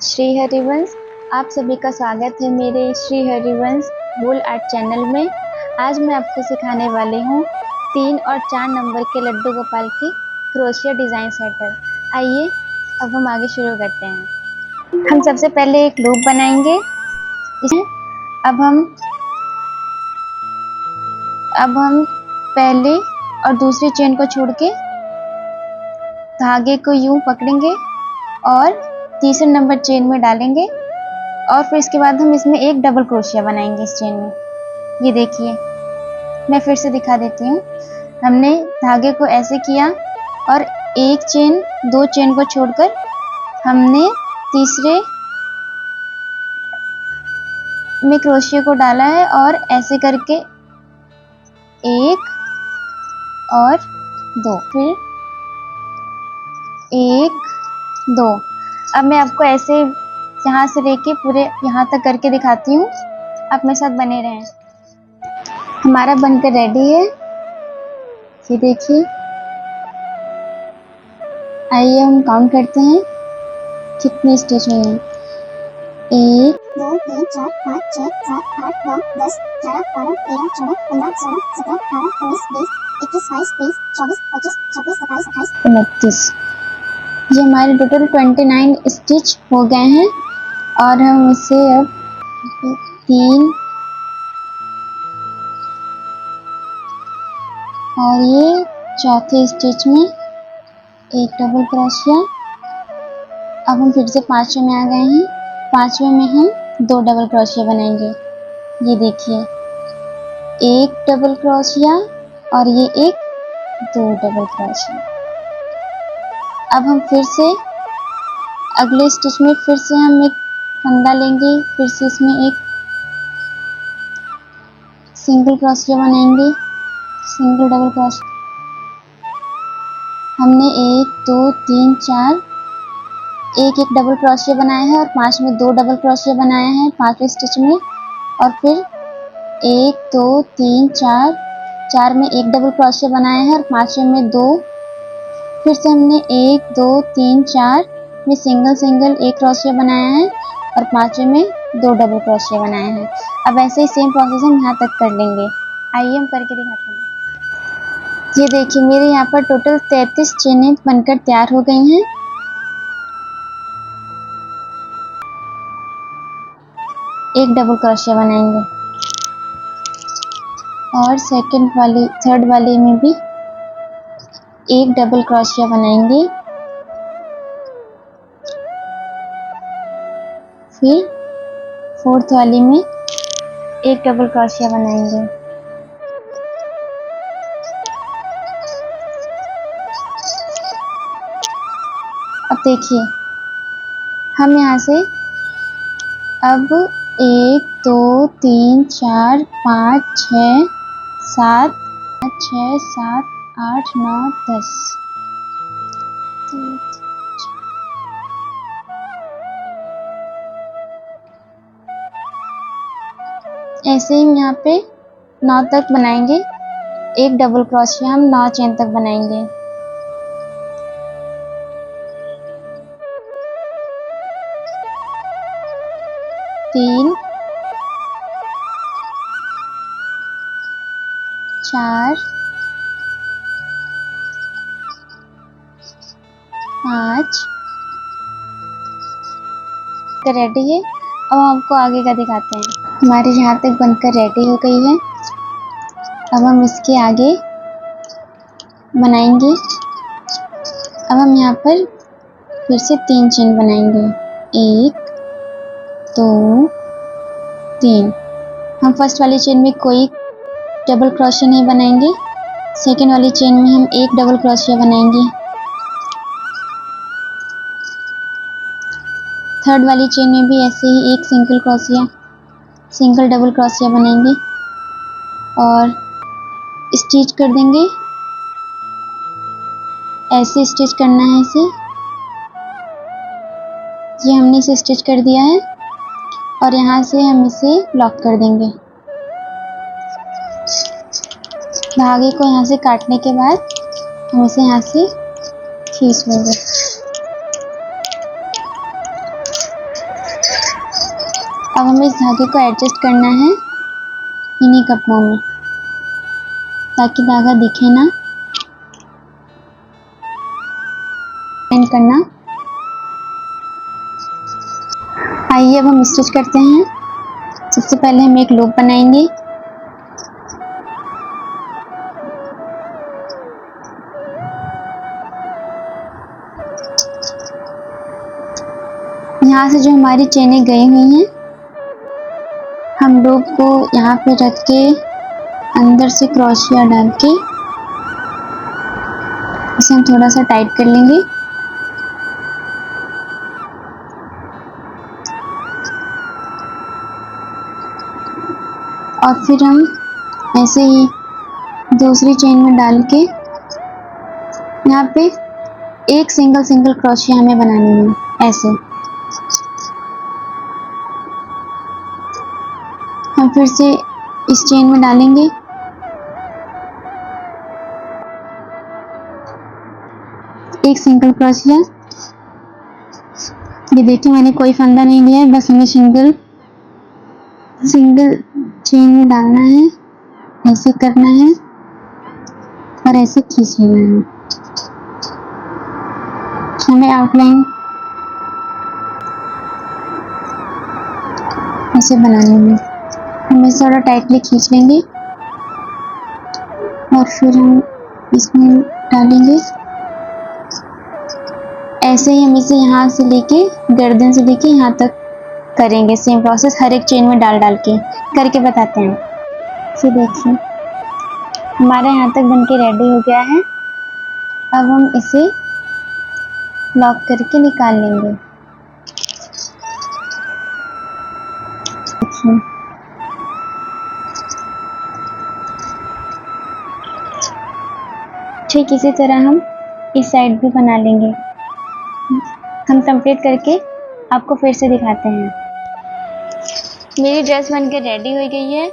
श्री हरिवंश। आप सभी का स्वागत है मेरे श्री हरिवंश वूल आर्ट चैनल में। आज मैं आपको सिखाने वाली हूँ 3 और 4 नंबर के लड्डू गोपाल की क्रोशिया डिजाइन स्वेटर। आइए अब हम आगे शुरू करते हैं। हम सबसे पहले एक लूप बनाएंगे। इसमें अब हम पहले और दूसरी चेन को छोड़ के धागे को यूं पकड़ेंगे और तीसरे नंबर चेन में डालेंगे और फिर इसके बाद हम इसमें एक डबल क्रोशिया बनाएंगे इस चेन में। ये देखिए, मैं फिर से दिखा देती हूँ। हमने धागे को ऐसे किया और एक चेन, दो चेन को छोड़कर हमने तीसरे में क्रोशिया को डाला है और ऐसे करके एक और दो, फिर एक दो। अब मैं आपको ऐसे यहाँ से लेके पूरे यहाँ तक करके दिखाती हूँ। आप मेरे साथ बने रहें। हमारा बनकर रेडी है, ये देखिए। आइए हम काउंट करते हैं कितने स्टिच हुए हैं। 1 2 3 4 5 6 7 8 9 10 11 12 13 14 15 16 17 18 19 20 21 22 23 24 25 26 27 28 29। ये हमारे टोटल 29 स्टिच हो गए हैं और हम इसे अब 3 और ये चौथे स्टिच में एक डबल क्रोशिया। अब हम फिर से पांचवें में आ गए हैं। पांचवें में हम 2 डबल क्रोशिया बनाएंगे। ये देखिए, एक डबल क्रोशिया और ये एक 2 डबल क्रोशिया। अब हम फिर से अगले स्टिच में फिर से हम एक फंदा लेंगे, फिर से इसमें एक सिंगल क्रोशिया बनाएंगे, सिंगल डबल क्रोशिया। हमने 1 2 3 4 एक डबल क्रोशिया बनाया है और 5 में 2 डबल क्रोशिया बनाया है पांचवें स्टिच में। और फिर 1 2 3 4 4 में एक डबल क्रोशिया बनाया है और पांचवें में 2। फिर से हमने 1 2 3 4 में सिंगल एक क्रोशिया बनाया है और पांचवें में 2 डबल क्रोशिया बनाया है। अब ऐसे ही सेम प्रोसेस हम यहाँ तक कर लेंगे। आइए हम करके दिखाते हैं। ये देखिए, मेरे यहाँ पर टोटल 33 चेनें बनकर तैयार हो गई हैं। एक डबल क्रोशिया बनाएंगे और थर्ड वाले में भी एक डबल क्रोशिया बनाएंगे। फिर फोर्थ वाले में एक डबल क्रोशिया बनाएंगे। अब देखिए, हम यहाँ से अब 1 2 3 4 5 6 7 6 7 8 9 10 ऐसे ही यहाँ पे 9 तक बनाएंगे। एक डबल क्रोशिया हम 9 चेन तक बनाएंगे। तीन, 4 5 रेडी है। अब हम आपको आगे का दिखाते हैं। हमारे यहाँ तक बनकर रेडी हो गई है। अब हम इसके आगे बनाएंगे। अब हम यहाँ पर फिर से 3 चेन बनाएंगे। 1 2 3। हम फर्स्ट वाली चेन में कोई डबल क्रोशिया नहीं बनाएंगे। सेकेंड वाली चेन में हम एक डबल क्रोशिया बनाएंगे। थर्ड वाली चेन में भी ऐसे ही एक सिंगल डबल क्रोशिया बनाएंगे और स्टिच कर देंगे। ऐसे स्टिच करना है इसे। ये हमने इसे स्टिच कर दिया है और यहाँ से हम इसे लॉक कर देंगे। धागे को यहाँ से काटने के बाद हम इसे यहाँ से खींच लेंगे। अब हमें इस धागे को एडजस्ट करना है इन्हीं कपड़ों में, ताकि धागा दिखे ना। एंड करना। आइए अब हम स्टिच करते हैं। सबसे पहले हम एक लूप बनाएंगे। यहाँ से जो हमारी चेनें गई हुई हैं, हम लूप को यहाँ पे रख के अंदर से क्रोशिया डाल के इसे हम थोड़ा सा टाइट कर लेंगे। और फिर हम ऐसे ही दूसरी चेन में डाल के यहाँ पे एक सिंगल क्रोशिया हमें बनानी है। ऐसे हम फिर से इस चेन में डालेंगे, एक सिंगल क्रोशिया। ये देखिए मैंने कोई फंदा नहीं लिया है, बस हमें सिंगल चेन में डालना है, ऐसे करना है और ऐसे खींच लेना है। हमें आउटलाइन ऐसे बनानी है। हम इसे थोड़ा टाइटली खींच लेंगे और फिर हम इसमें डालेंगे। ऐसे ही हम इसे यहाँ से लेके गर्दन से लेके यहाँ तक करेंगे। सेम प्रोसेस हर एक चेन में डाल के करके बताते हैं। फिर देखिए हमारा यहाँ तक बनके रेडी हो गया है। अब हम इसे लॉक करके निकाल लेंगे। ठीक इसी तरह हम इस साइड भी बना लेंगे। हम कंप्लीट करके आपको फिर से दिखाते हैं। मेरी ड्रेस बनके रेडी हो गई है।